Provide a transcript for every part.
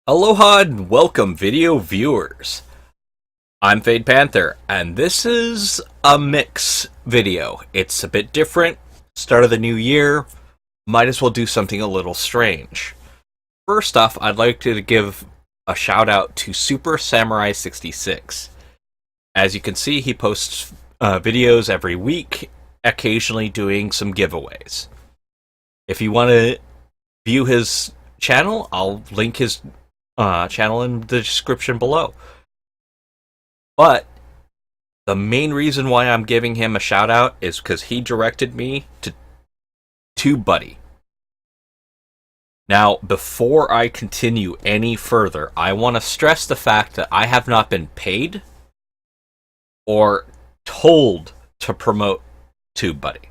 Aloha and welcome, video viewers. I'm Panther, and this is a mix video. It's a bit different. Start of the new year. Might as well do something a little strange. First off, I'd like to give a shout out to Super Samurai 66. As you can see, he posts videos every week, occasionally doing some giveaways. If you want to view his channel, I'll link his channel in the description below. But the main reason why I'm giving him a shout out is because he directed me to TubeBuddy. Now, before I continue any further, I want to stress the fact that I have not been paid or told to promote TubeBuddy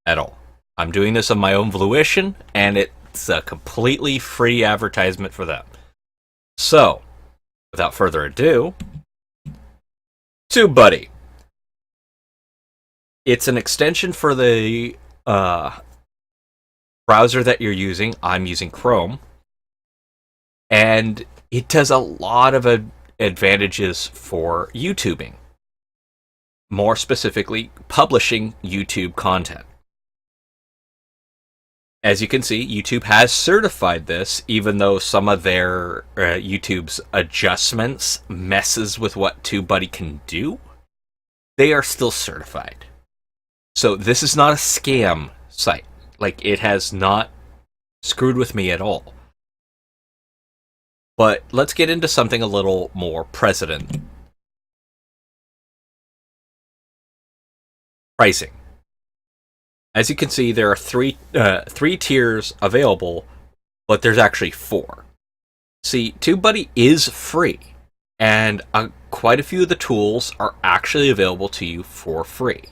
at all. I'm doing this on my own volition, and it's a completely free advertisement for them. So, without further ado, TubeBuddy. It's an extension for the browser that you're using. I'm using Chrome. And it does a lot of advantages for YouTubing. More specifically, publishing YouTube content. As you can see, YouTube has certified this, even though some of their YouTube's adjustments messes with what TubeBuddy can do. They are still certified. So this is not a scam site. Like, it has not screwed with me at all. But let's get into something a little more precedent. Pricing. As you can see, there are three tiers available, but there's actually four. See, TubeBuddy is free, and quite a few of the tools are actually available to you for free.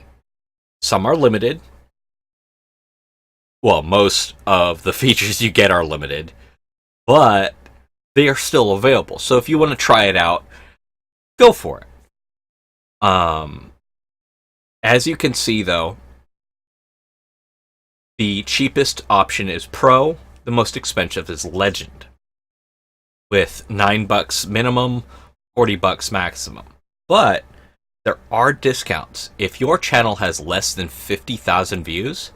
Some are limited. Well, most of the features you get are limited, but they are still available. So if you want to try it out, go for it. As you can see, though, the cheapest option is Pro. The most expensive is Legend, with $9 minimum, $40 maximum. But there are discounts. If your channel has less than 50,000 views,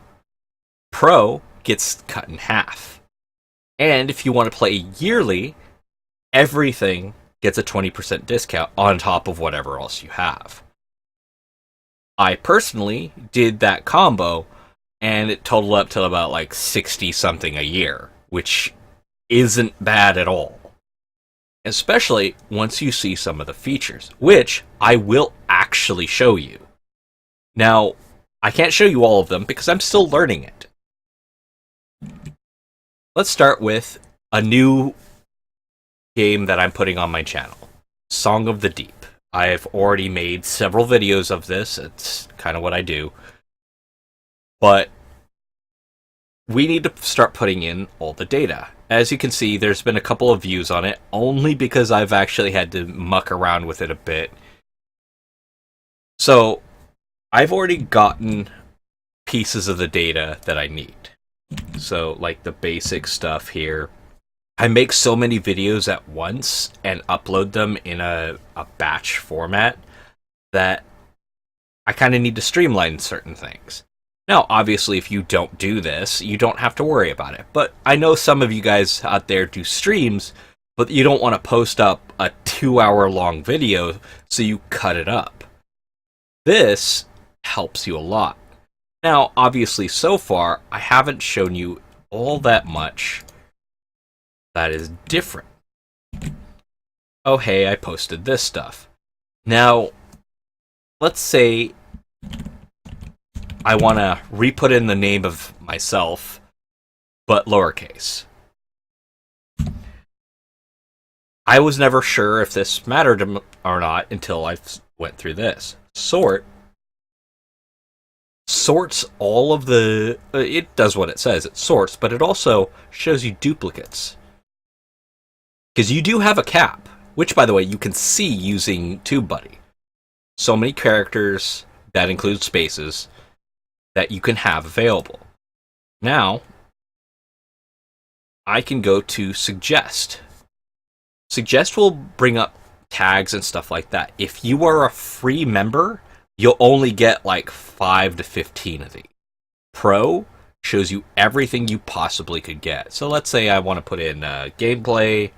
Pro gets cut in half. And if you want to play yearly, everything gets a 20% discount on top of whatever else you have. I personally did that combo, and it totaled up to about like 60 something a year, which isn't bad at all. Especially once you see some of the features, which I will actually show you. Now, I can't show you all of them because I'm still learning it. Let's start with a new game that I'm putting on my channel, Song of the Deep. I've already made several videos of this. It's kind of what I do. But we need to start putting in all the data. As you can see, there's been a couple of views on it, only because I've actually had to muck around with it a bit. So, I've already gotten pieces of the data that I need. So, like the basic stuff here. I make so many videos at once and upload them in a batch format that I kind of need to streamline certain things. Now, obviously, if you don't do this, you don't have to worry about it. But I know some of you guys out there do streams, but you don't want to post up a 2-hour-long video, so you cut it up. This helps you a lot. Now, obviously, so far, I haven't shown you all that much that is different. Oh, hey, I posted this stuff. Now, let's say I want to re-put in the name of myself, but lowercase. I was never sure if this mattered or not until I went through this. Sort sorts all of the... it does what it says, it sorts, but it also shows you duplicates. Because you do have a cap, which, by the way, you can see using TubeBuddy. So many characters, that includes spaces, that you can have available. Now, I can go to suggest. Suggest will bring up tags and stuff like that. If you are a free member, you'll only get like 5 to 15 of these. Pro shows you everything you possibly could get. So let's say I want to put in gameplay,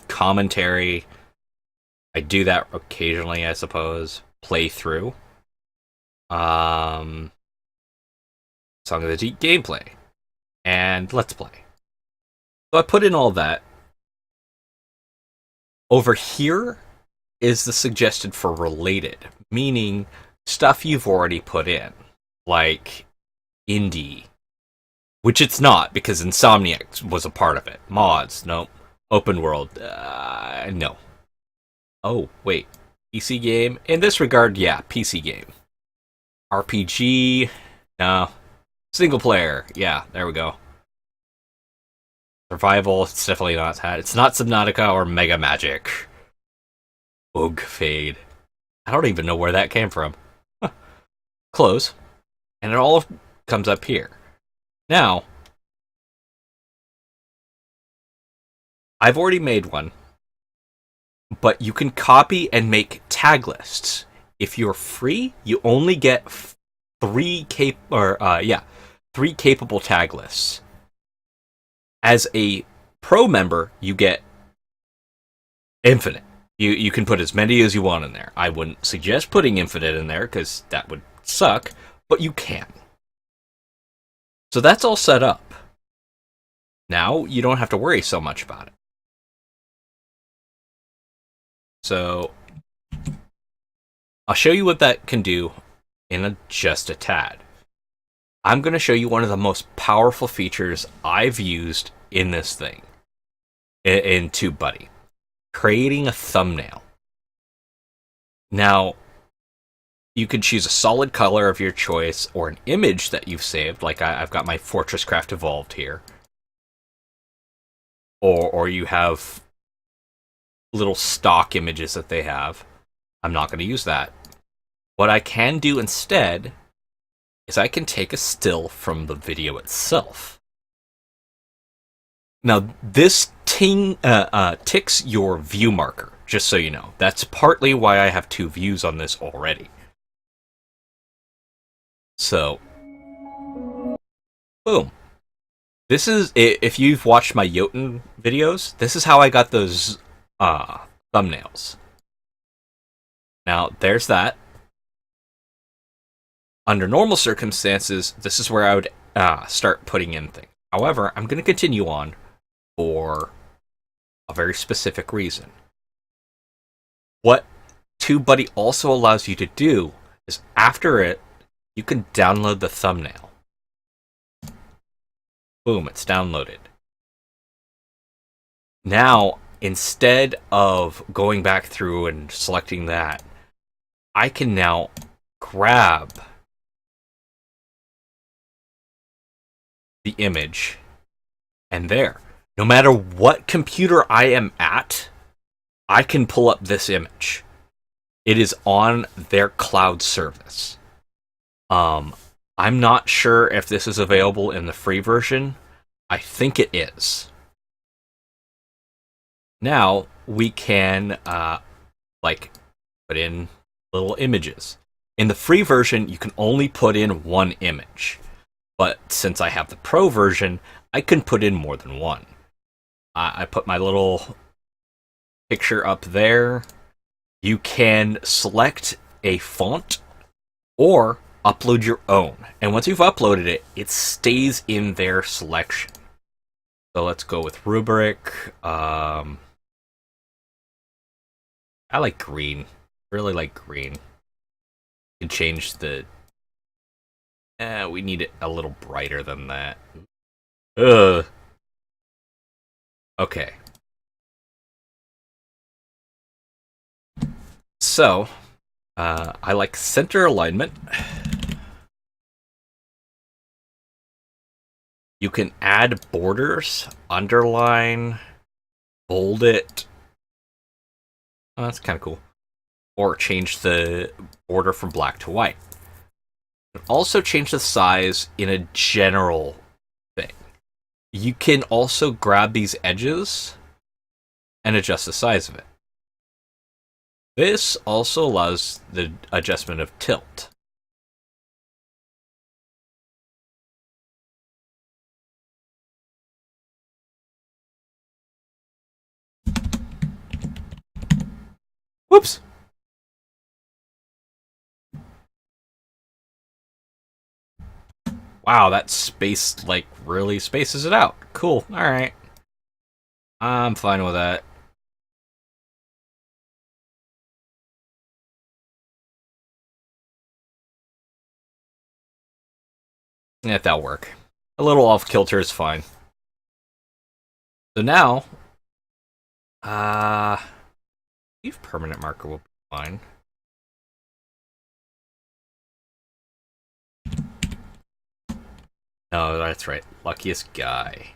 commentary. I do that occasionally, I suppose. Playthrough. Song of the Deep gameplay. And let's play. So I put in all that. Over here is the suggested for related, meaning stuff you've already put in, like indie, which it's not because Insomniac was a part of it. Mods, no. Open world, no. Oh, wait. PC game? In this regard, yeah, PC game. RPG, no. Single player, yeah, there we go. Survival, it's definitely not that. It's not Subnautica or Mega Magic. Ugh, Fade. I don't even know where that came from. Close. And it all comes up here. Now, I've already made one, but you can copy and make tag lists. If you're free, you only get three capable tag lists. As a pro member, you get infinite. You can put as many as you want in there. I wouldn't suggest putting infinite in there because that would suck, but you can. So that's all set up. Now you don't have to worry so much about it. So I'll show you what that can do in just a tad. I'm going to show you one of the most powerful features I've used in this thing, in TubeBuddy. Creating a thumbnail. Now, you could choose a solid color of your choice or an image that you've saved, like I've got my Fortress Craft Evolved here. Or you have little stock images that they have. I'm not going to use that. What I can do instead is I can take a still from the video itself. Now, this ticks your view marker, just so you know. That's partly why I have 2 views on this already. So, boom. This is, if you've watched my Jotun videos, this is how I got those thumbnails. Now, there's that. Under normal circumstances, this is where I would start putting in things. However, I'm going to continue on for a very specific reason. What TubeBuddy also allows you to do is after it, you can download the thumbnail. Boom, it's downloaded. Now, instead of going back through and selecting that, I can now grab the image, and there. No matter what computer I am at, I can pull up this image. It is on their cloud service. I'm not sure if this is available in the free version. I think it is. Now, we can, put in little images. In the free version, you can only put in one image. But since I have the pro version, I can put in more than one. I put my little picture up there. You can select a font or upload your own. And once you've uploaded it, it stays in their selection. So let's go with rubric. I like green. Really like green. You can change the... we need it a little brighter than that. Ugh. Okay. So, I like center alignment. You can add borders, underline, bold it. Oh, that's kind of cool. Or change the border from black to white. You can also change the size in a general thing. You can also grab these edges and adjust the size of it. This also allows the adjustment of tilt. Whoops! Wow, that space, like, really spaces it out. Cool, alright. I'm fine with that. Yeah, that'll work. A little off-kilter is fine. So now, leave permanent marker will be fine. No, that's right. Luckiest guy.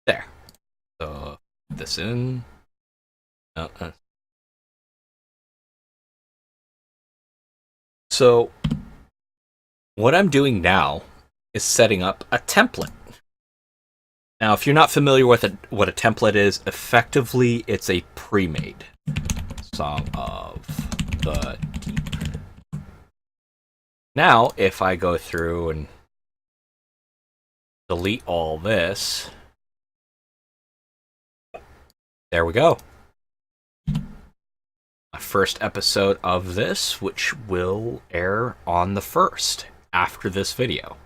There. So, put this in. So, what I'm doing now is setting up a template. Now, if you're not familiar with what a template is, effectively it's a pre-made Song of the Deep. Now, if I go through and delete all this, there we go. A first episode of this, which will air on the 1st after this video.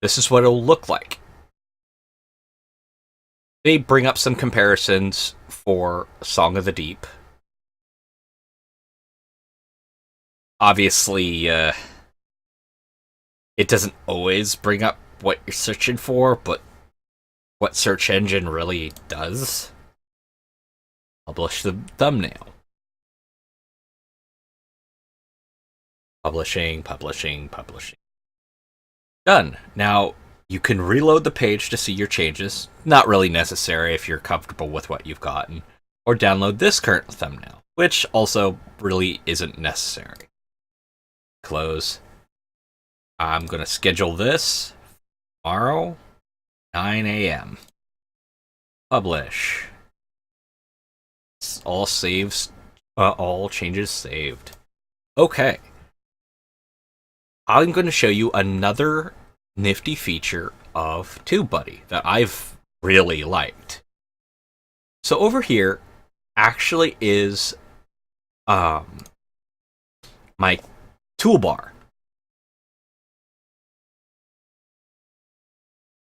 This is what it'll look like. They bring up some comparisons for Song of the Deep. Obviously, it doesn't always bring up what you're searching for, but what search engine really does. Publish the thumbnail. Publishing, publishing, publishing. Done. Now, you can reload the page to see your changes. Not really necessary if you're comfortable with what you've gotten. Or download this current thumbnail, which also really isn't necessary. Close. I'm going to schedule this tomorrow, 9 a.m. Publish. All saves, all changes saved. Okay. I'm going to show you another nifty feature of TubeBuddy that I've really liked. So over here actually is my toolbar.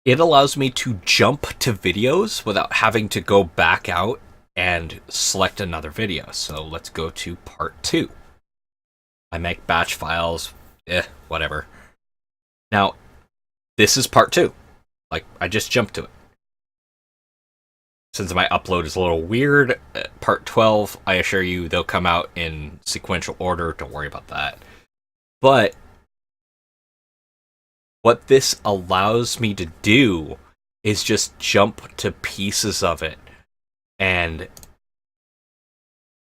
It allows me to jump to videos without having to go back out and select another video. So let's go to part 2. I make batch files, whatever. Now, this is part 2. Like, I just jumped to it. Since my upload is a little weird, part 12, I assure you, they'll come out in sequential order. Don't worry about that. But what this allows me to do is just jump to pieces of it. And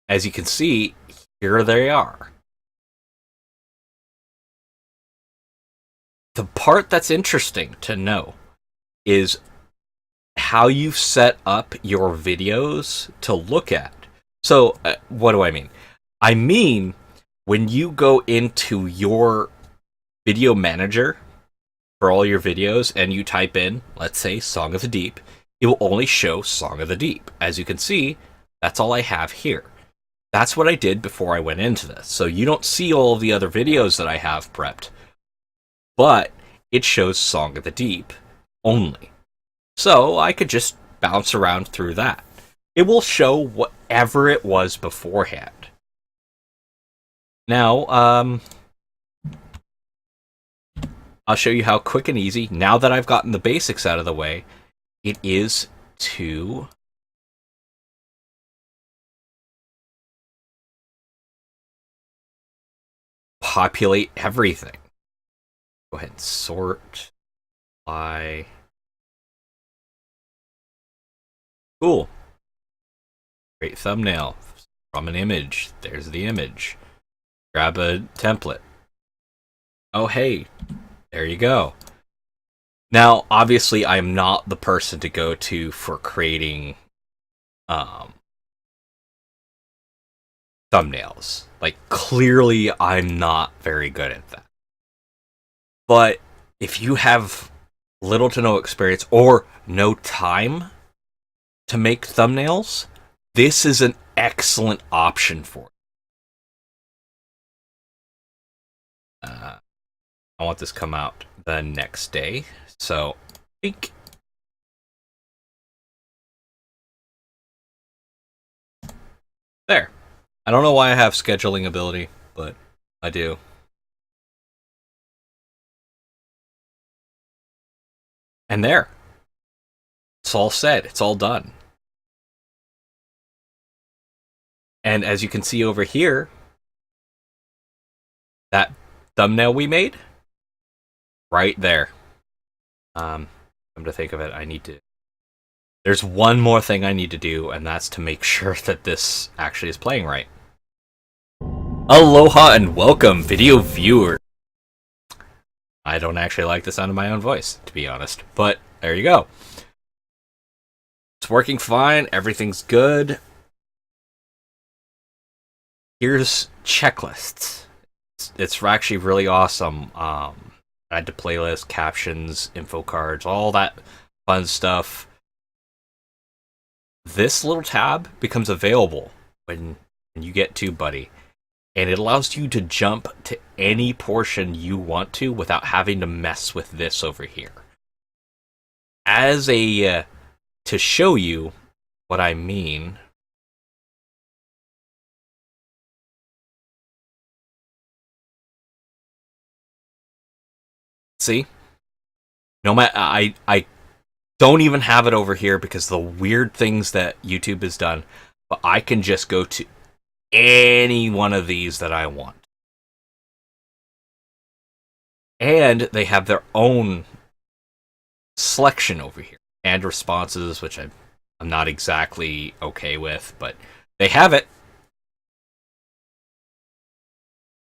as you can see, here they are. The part that's interesting to know is how you set up your videos to look at. So, what do I mean? I mean, when you go into your video manager for all your videos and you type in, let's say, Song of the Deep, it will only show Song of the Deep. As you can see, that's all I have here. That's what I did before I went into this. So you don't see all of the other videos that I have prepped, but it shows Song of the Deep only. So I could just bounce around through that. It will show whatever it was beforehand. Now, I'll show you how quick and easy, now that I've gotten the basics out of the way, it is to populate everything. Go ahead and sort by. Cool. Create thumbnail from an image. There's the image. Grab a template. Oh, hey, there you go. Now, obviously, I'm not the person to go to for creating thumbnails. Like, clearly, I'm not very good at that. But if you have little to no experience or no time to make thumbnails, this is an excellent option for it. I want this to come out the next day. So, think. There. I don't know why I have scheduling ability, but I do. And there. It's all set. It's all done. And as you can see over here, that thumbnail we made, right there. Come to think of it, I need to... There's one more thing I need to do, and that's to make sure that this actually is playing right. Aloha and welcome, video viewer. I don't actually like the sound of my own voice, to be honest, but there you go. It's working fine, everything's good. Here's checklists. It's actually really awesome. Add to playlist, captions, info cards, all that fun stuff. This little tab becomes available when you get TubeBuddy, and it allows you to jump to any portion you want to without having to mess with this over here. As a to show you what I mean, see? No matter, I don't even have it over here because the weird things that YouTube has done, but I can just go to any one of these that I want. And they have their own selection over here. And responses, which I'm not exactly okay with, but they have it.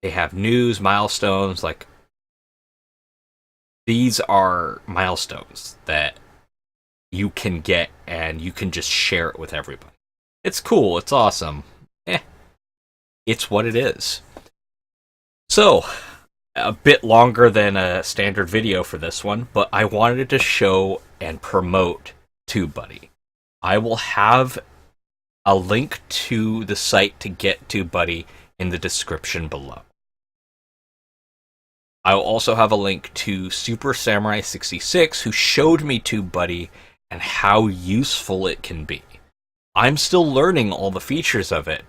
They have news, milestones, like these are milestones that you can get and you can just share it with everybody. It's cool, it's awesome. It's what it is. So, a bit longer than a standard video for this one, but I wanted to show and promote TubeBuddy. I will have a link to the site to get TubeBuddy in the description below. I will also have a link to Super Samurai 66, who showed me TubeBuddy and how useful it can be. I'm still learning all the features of it,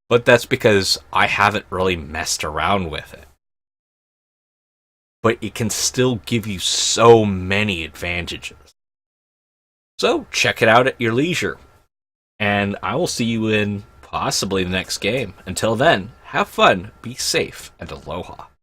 but that's because I haven't really messed around with it. But it can still give you so many advantages. So, check it out at your leisure. And I will see you in possibly the next game. Until then, have fun, be safe, and aloha.